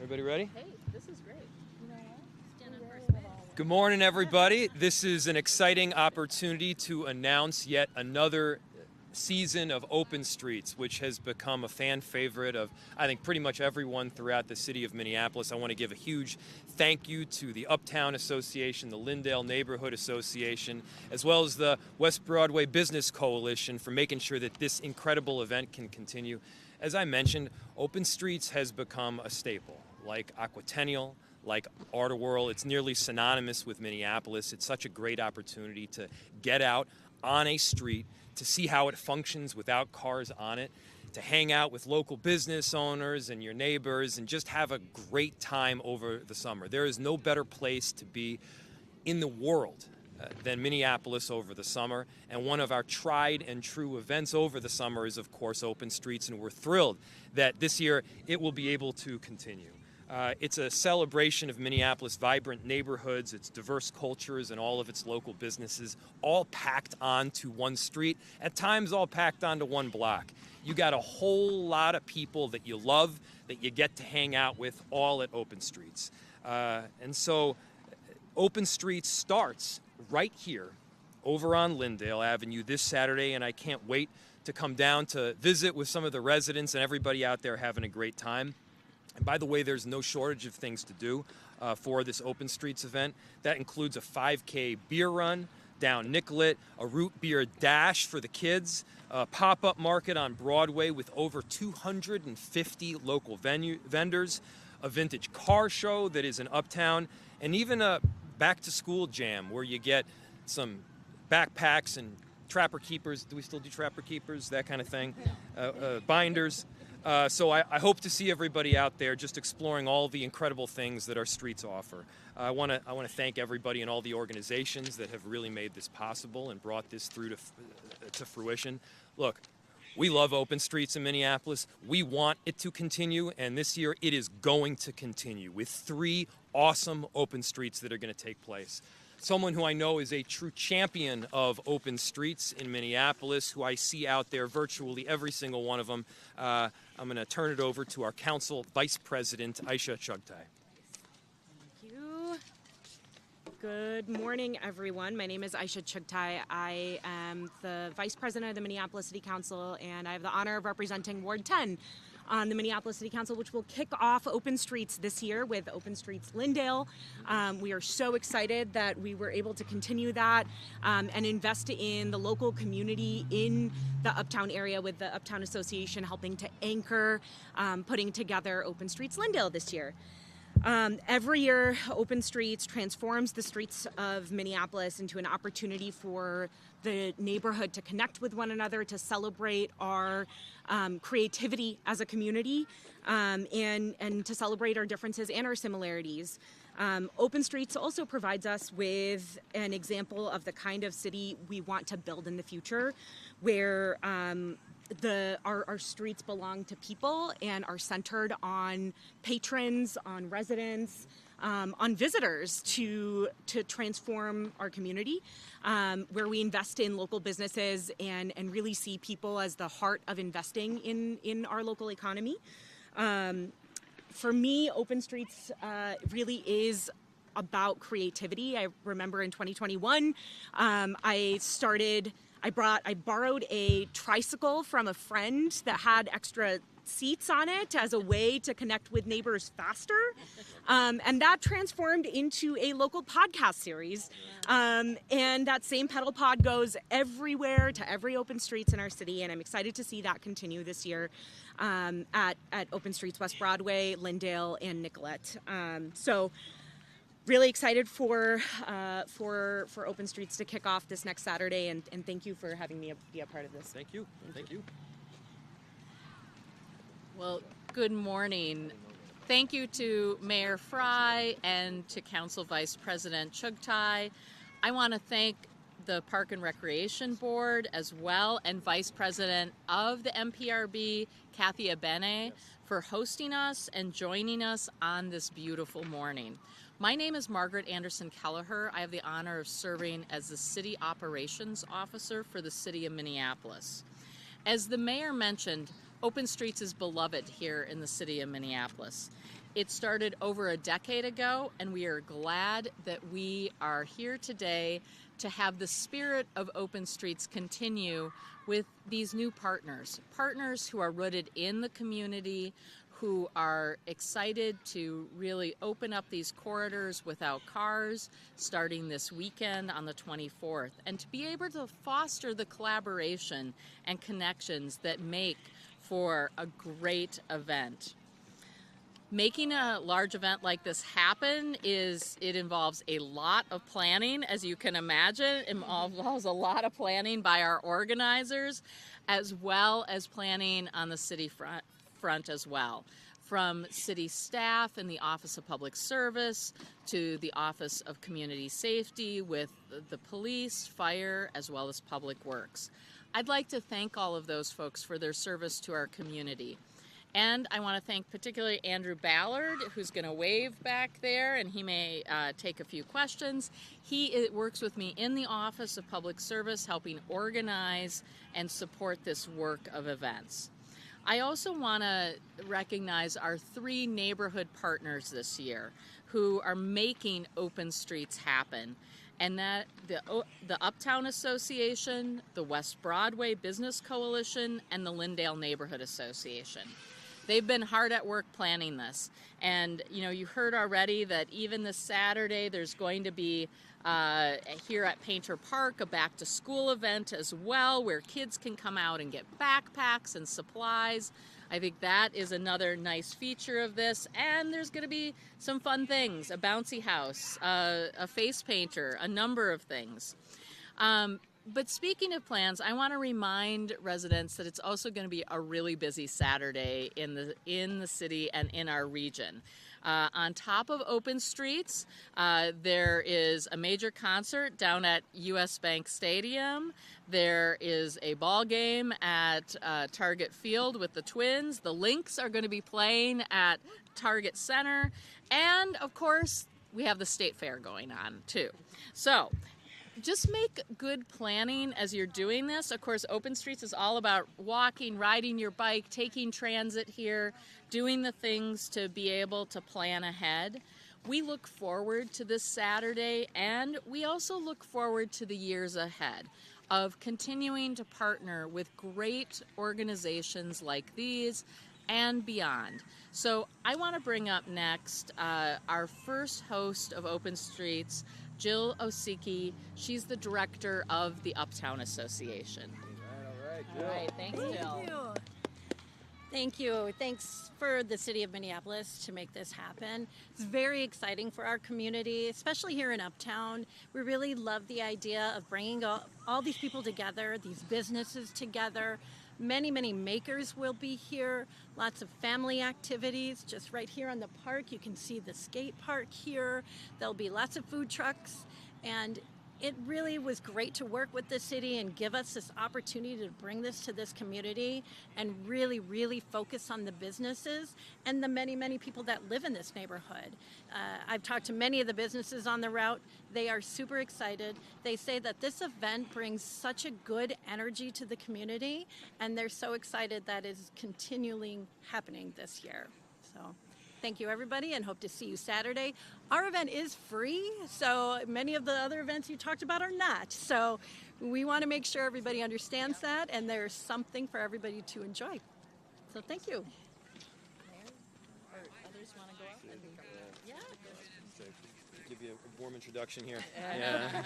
Everybody ready? Hey, this is great. Good morning, everybody. This is an exciting opportunity to announce yet another season of Open Streets, which has become a fan favorite of, I think, pretty much everyone throughout the city of Minneapolis. I want to give a huge thank you to the Uptown Association, the Lyndale Neighborhood Association, as well as the West Broadway Business Coalition for making sure that this incredible event can continue. As I mentioned, Open Streets has become a staple, like Aquatennial, like Art Whirl. It's nearly synonymous with Minneapolis. It's such a great opportunity to get out on a street, to see how it functions without cars on it, to hang out with local business owners and your neighbors and just have a great time over the summer. There is no better place to be in the world than Minneapolis over the summer. And one of our tried and true events over the summer is, of course, Open Streets, and we're thrilled that this year it will be able to continue. It's a celebration of Minneapolis' vibrant neighborhoods, its diverse cultures, and all of its local businesses, all packed onto one street, at times all packed onto one block. You got a whole lot of people that you love, that you get to hang out with, all at Open Streets. And so Open Streets starts right here over on Lyndale Avenue this Saturday, and I can't wait to come down to visit with some of the residents and everybody out there having a great time. And by the way, there's no shortage of things to do for this Open Streets event. That includes a 5K beer run down Nicollet, a root beer dash for the kids, a pop-up market on Broadway with over 250 local vendors, a vintage car show that is in Uptown, and even a back-to-school jam where you get some backpacks and Trapper Keepers. Do we still do Trapper Keepers? That kind of thing. Binders. So I hope to see everybody out there just exploring all the incredible things that our streets offer. I want to thank everybody and all the organizations that have really made this possible and brought this through to fruition. Look, we love Open Streets in Minneapolis. We want it to continue, and this year it is going to continue with 3 awesome Open Streets that are going to take place. Someone who I know is a true champion of Open Streets in Minneapolis, who I see out there virtually every single one of them. I'm going to turn it over to our Council Vice President, Aisha Chugtai. Thank you. Good morning, everyone. My name is Aisha Chugtai. I am the Vice President of the Minneapolis City Council, and I have the honor of representing Ward 10 on the Minneapolis City Council, which will kick off Open Streets this year with Open Streets Lyndale. We are so excited that we were able to continue that and invest in the local community in the Uptown area with the Uptown Association helping to anchor putting together Open Streets Lyndale this year. Every year, Open Streets transforms the streets of Minneapolis into an opportunity for the neighborhood to connect with one another, to celebrate our creativity as a community, and to celebrate our differences and our similarities. Open Streets also provides us with an example of the kind of city we want to build in the future, where our streets belong to people and are centered on patrons, on residents, on visitors to transform our community, where we invest in local businesses and really see people as the heart of investing in our local economy. For me, Open Streets really is about creativity. I remember in 2021, I borrowed a tricycle from a friend that had extra seats on it as a way to connect with neighbors faster. And that transformed into a local podcast series. And that same pedal pod goes everywhere to every Open Streets in our city. And I'm excited to see that continue this year at Open Streets West Broadway, Lyndale, and Nicollet. So really excited for Open Streets to kick off this next Saturday, and thank you for having me be a part of this. Thank you. Thank you. Well, good morning. Thank you to Mayor Fry and to Council Vice President Chugtai. I want to thank the Park and Recreation Board as well, and Vice President of the MPRB, Kathy Abene, for hosting us and joining us on this beautiful morning. My name is Margaret Anderson Kelleher. I have the honor of serving as the City Operations Officer for the City of Minneapolis. As the Mayor mentioned, Open Streets is beloved here in the city of Minneapolis. It started over a decade ago, and we are glad that we are here today to have the spirit of Open Streets continue with these new partners who are rooted in the community, who are excited to really open up these corridors without cars starting this weekend on the 24th, and to be able to foster the collaboration and connections that make for a great event. Making a large event like this happen it involves a lot of planning, as you can imagine. It involves a lot of planning by our organizers, as well as planning on the city front as well. From city staff in the Office of Public Service to the Office of Community Safety with the police, fire, as well as Public Works. I'd like to thank all of those folks for their service to our community. And I want to thank particularly Andrew Ballard, who's going to wave back there, and he may take a few questions. He works with me in the Office of Public Service, helping organize and support this work of events. I also want to recognize our 3 neighborhood partners this year who are making Open Streets happen. And that the Uptown Association, the West Broadway Business Coalition, and the Lyndale Neighborhood Association. They've been hard at work planning this. And, you heard already that even this Saturday there's going to be here at Painter Park a back-to-school event as well, where kids can come out and get backpacks and supplies. I think that is another nice feature of this. And there's going to be some fun things, a bouncy house, a face painter, a number of things. But speaking of plans, I want to remind residents that it's also going to be a really busy Saturday in the city and in our region. On top of Open Streets, there is a major concert down at US Bank Stadium. There is a ball game at Target Field with the Twins. The Lynx are going to be playing at Target Center. And, of course, we have the State Fair going on, too. So just make good planning as you're doing this. Of course, Open Streets is all about walking, riding your bike, taking transit here, doing the things to be able to plan ahead. We look forward to this Saturday, and we also look forward to the years ahead of continuing to partner with great organizations like these and beyond. So I want to bring up next our first host of Open Streets, Jill Osiki. She's the director of the Uptown Association. All right, Thanks, Jill. Jill. Thank you. Thanks for the city of Minneapolis to make this happen. It's very exciting for our community, especially here in Uptown. We really love the idea of bringing all these people together, these businesses together. Many, many makers will be here. Lots of family activities. Just right here on the park, you can see the skate park here. There'll be lots of food trucks. And it really was great to work with the city and give us this opportunity to bring this to this community and really, really focus on the businesses and the many, many people that live in this neighborhood. I've talked to many of the businesses on the route. They are super excited. They say that this event brings such a good energy to the community, and they're so excited that it's continually happening this year. So thank you, everybody, and hope to see you Saturday. Our event is free, so many of the other events you talked about are not. So we want to make sure everybody understands that, and there's something for everybody to enjoy. So thank you. Others want to go up? Give you a warm introduction here. Yeah.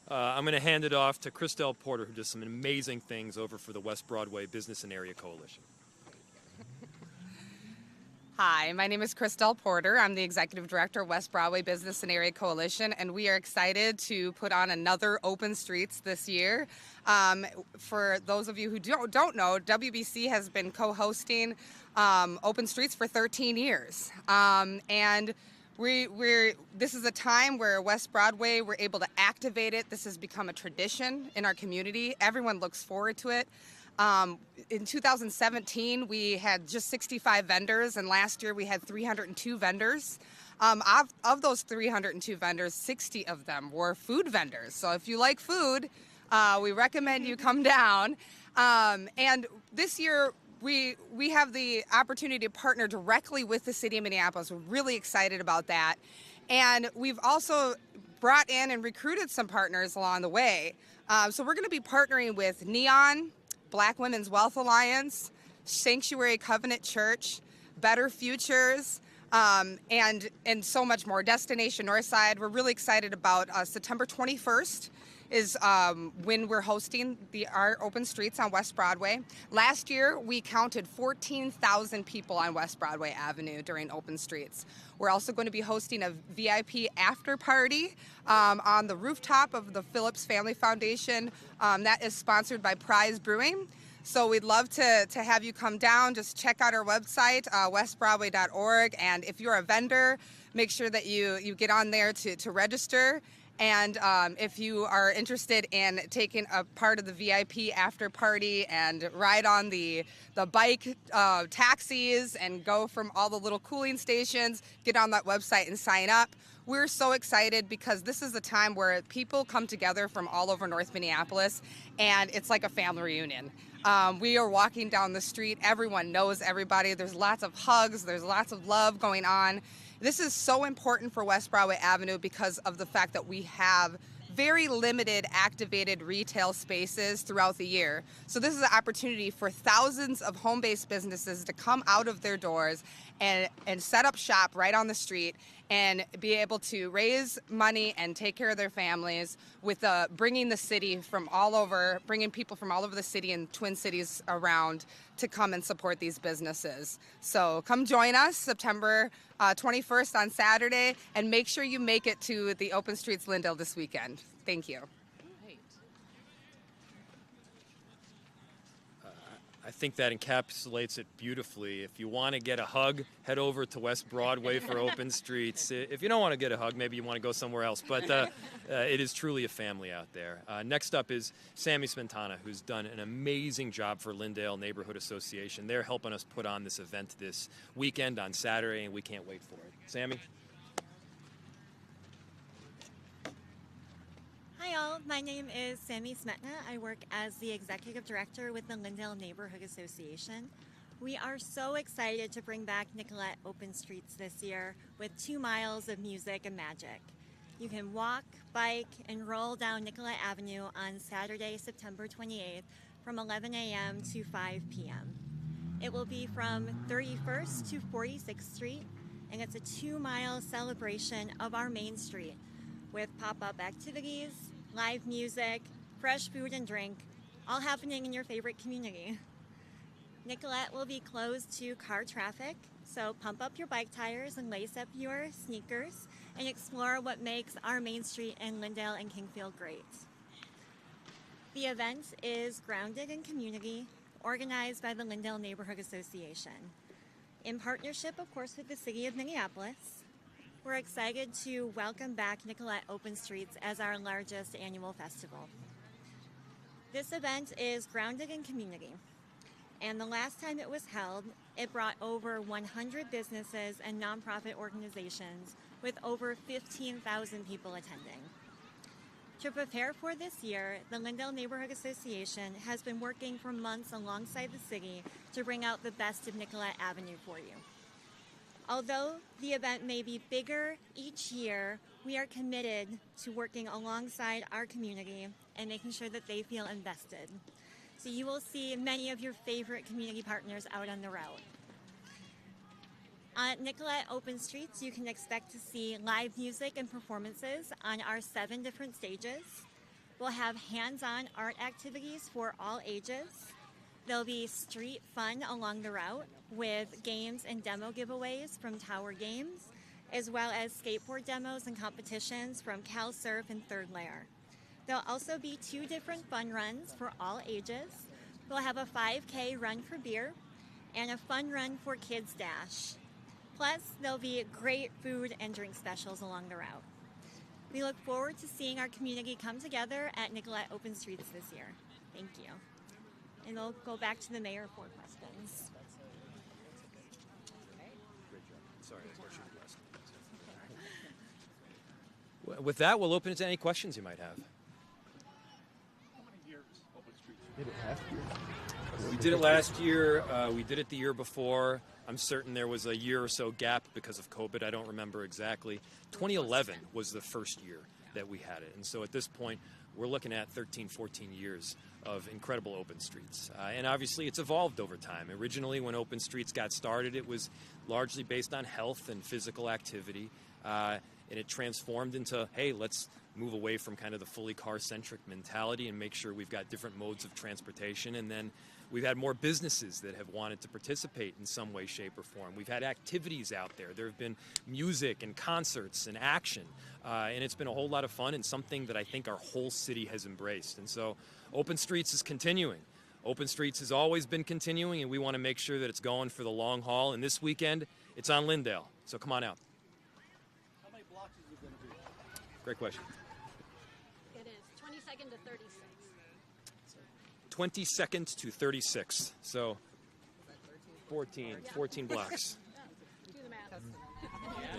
I'm going to hand it off to Christelle Porter, who does some amazing things over for the West Broadway Business and Area Coalition. Hi, my name is Christelle Porter. I'm the Executive Director of West Broadway Business and Area Coalition, and we are excited to put on another Open Streets this year. For those of you who don't know, WBC has been co-hosting Open Streets for 13 years. And this is a time where West Broadway, we're able to activate it. This has become a tradition in our community. Everyone looks forward to it. In 2017, we had just 65 vendors, and last year we had 302 vendors. Of those 302 vendors, 60 of them were food vendors. So if you like food, we recommend you come down. And this year, we have the opportunity to partner directly with the city of Minneapolis. We're really excited about that. And we've also brought in and recruited some partners along the way. So we're going to be partnering with Neon, Black Women's Wealth Alliance, Sanctuary Covenant Church, Better Futures, and so much more. Destination Northside. We're really excited about September 21st is when we're hosting our Open Streets on West Broadway. Last year, we counted 14,000 people on West Broadway Avenue during Open Streets. We're also going to be hosting a VIP after party on the rooftop of the Phillips Family Foundation. That is sponsored by Prize Brewing. So we'd love to have you come down. Just check out our website, westbroadway.org. And if you're a vendor, make sure that you get on there to register. And if you are interested in taking a part of the VIP after party and ride on the bike taxis and go from all the little cooling stations, get on that website and sign up. We're so excited because this is a time where people come together from all over North Minneapolis, and it's like a family reunion. We are walking down the street. Everyone knows everybody. There's lots of hugs. There's lots of love going on. This is so important for West Broadway Avenue because of the fact that we have very limited activated retail spaces throughout the year. So this is an opportunity for thousands of home-based businesses to come out of their doors and set up shop right on the street and be able to raise money and take care of their families with bringing the city from all over, bringing people from all over the city and Twin Cities around to come and support these businesses. So come join us September 21st on Saturday, and make sure you make it to the Open Streets Lindale this weekend. Thank you. I think that encapsulates it beautifully. If you want to get a hug, head over to West Broadway for Open Streets. If you don't want to get a hug, maybe you want to go somewhere else. But it is truly a family out there. Next up is Sammy Spintana, who's done an amazing job for Lindale Neighborhood Association. They're helping us put on this event this weekend on Saturday, and we can't wait for it. Sammy? Hi all, my name is Sammy Smetna. I work as the Executive Director with the Lindale Neighborhood Association. We are so excited to bring back Nicollet Open Streets this year with 2 miles of music and magic. You can walk, bike, and roll down Nicollet Avenue on Saturday, September 28th from 11 a.m. to 5 p.m. It will be from 31st to 46th Street, and it's a 2-mile celebration of our main street with pop-up activities, live music, fresh food and drink, all happening in your favorite community. Nicollet will be closed to car traffic, so pump up your bike tires and lace up your sneakers and explore what makes our main street in Lindale and Kingfield great. The event is grounded in community, organized by the Lindale Neighborhood Association. In partnership, of course, with the City of Minneapolis, we're excited to welcome back Nicollet Open Streets as our largest annual festival. This event is grounded in community, and the last time it was held, it brought over 100 businesses and nonprofit organizations with over 15,000 people attending. To prepare for this year, the Lindale Neighborhood Association has been working for months alongside the city to bring out the best of Nicollet Avenue for you. Although the event may be bigger each year, we are committed to working alongside our community and making sure that they feel invested. So you will see many of your favorite community partners out on the route. On Nicollet Open Streets, you can expect to see live music and performances on our 7 different stages. We'll have hands-on art activities for all ages. There'll be street fun along the route with games and demo giveaways from Tower Games, as well as skateboard demos and competitions from Cal Surf and Third Layer. There'll also be 2 different fun runs for all ages. We'll have a 5K run for beer and a fun run for Kids Dash. Plus, there'll be great food and drink specials along the route. We look forward to seeing our community come together at Nicollet Open Streets this year. Thank you. And we'll go back to the mayor for questions. With that, we'll open it to any questions you might have. How many years Open Streets? did it last year. We did it the year before. I'm certain there was a year or so gap because of COVID. I don't remember exactly. 2011 was the first year that we had it. And so at this point, we're looking at 13, 14 years of incredible open streets. And obviously, it's evolved over time. Originally, when open streets got started, it was largely based on health and physical activity. And it transformed into, hey, let's move away from kind of the fully car-centric mentality and make sure we've got different modes of transportation. And then we've had more businesses that have wanted to participate in some way, shape, or form. We've had activities out there. There have been music and concerts and action. And it's been a whole lot of fun and something that I think our whole city has embraced. And so Open Streets is continuing. Open Streets has always been continuing, and we want to make sure that it's going for the long haul. And this weekend, it's on Lyndale. So come on out. How many blocks is it going to be? Great question. It is 22nd to 36th. 22nd to 36th. So 14 blocks. Do the math.